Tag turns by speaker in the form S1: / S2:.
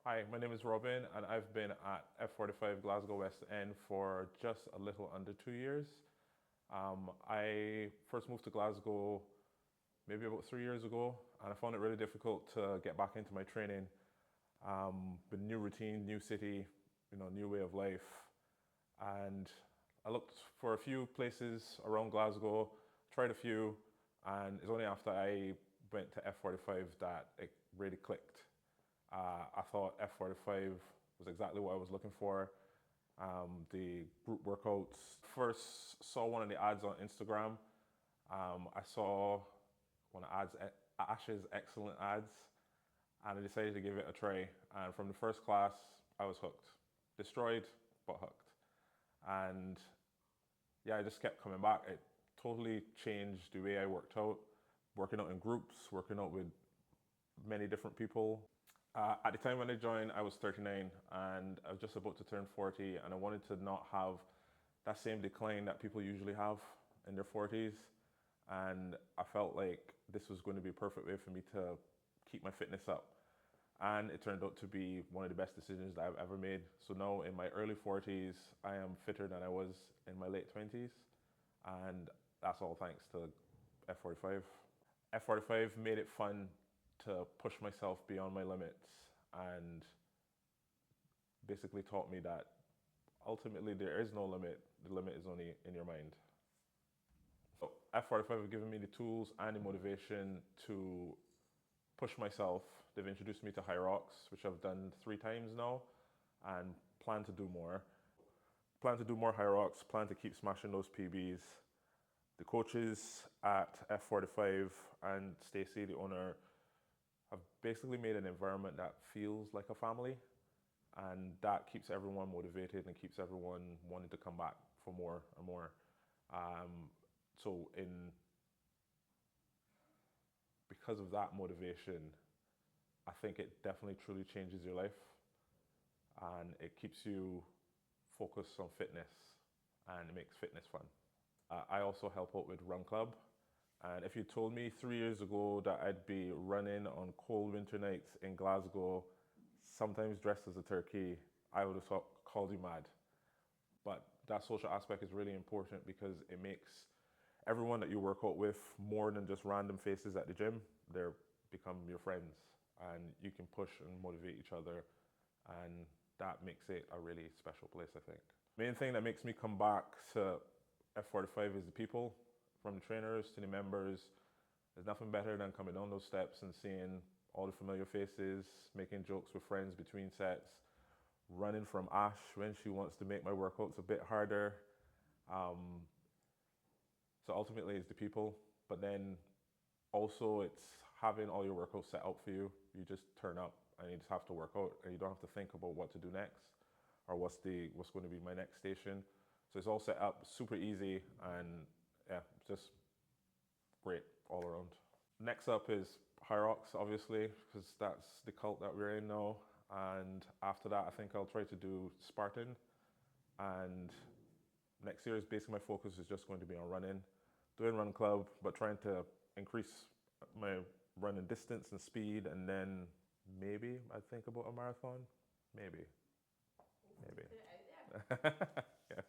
S1: Hi, my name is Robin, and I've been at F45 Glasgow West End for just a little under 2 years. I first moved to Glasgow maybe about 3 years ago, and I found it really difficult to get back into my training. With new routine, new city, new way of life, and I looked for a few places around Glasgow, tried a few, and it's only after I went to F45 that it really clicked. I thought F45 was exactly what I was looking for. The group workouts. First saw one of the ads on Instagram. I saw one of Ash's excellent ads, and I decided to give it a try. And from the first class, I was hooked. Destroyed, but hooked. And yeah, I just kept coming back. It totally changed the way I worked out, working out in groups, working out with many different people. At the time when I joined, I was 39 and I was just about to turn 40, and I wanted to not have that same decline that people usually have in their 40s. And I felt like this was going to be a perfect way for me to keep my fitness up. And it turned out to be one of the best decisions that I've ever made. So now in my early 40s, I am fitter than I was in my late 20s. And that's all thanks to F45. F45 made it fun to push myself beyond my limits and basically taught me that ultimately there is no limit. The limit is only in your mind. So F45 have given me the tools and the motivation to push myself. They've introduced me to high rocks, which I've done 3 times now, and plan to do more. Plan to do more high rocks, plan to keep smashing those PBs. The coaches at F45 and Stacey, the owner, have basically made an environment that feels like a family, and that keeps everyone motivated and keeps everyone wanting to come back for more and more. So because of that motivation, I think it definitely truly changes your life, and it keeps you focused on fitness, and it makes fitness fun. I also help out with Run Club. And if you told me 3 years ago that I'd be running on cold winter nights in Glasgow, sometimes dressed as a turkey, I would have called you mad. But that social aspect is really important because it makes everyone that you work out with more than just random faces at the gym. They become your friends, and you can push and motivate each other, and that makes it a really special place, I think. Main thing that makes me come back to F45 is the people, from the trainers to the members. There's nothing better than coming down those steps and seeing all the familiar faces, making jokes with friends between sets, running from Ash when she wants to make my workouts a bit harder. So ultimately it's the people, but then also it's having all your workouts set up for you. You just turn up and you just have to work out, and you don't have to think about what to do next or what's going to be my next station. So it's all set up super easy, and yeah, just great all around. Next up is High Rocks, obviously, because that's the cult that we're in now. And after that, I think I'll try to do Spartan. And next year is basically my focus is just going to be on running, doing Run Club, but trying to increase my running distance and speed. And then maybe I think about a marathon. Maybe.
S2: Put it out there.
S1: Yeah.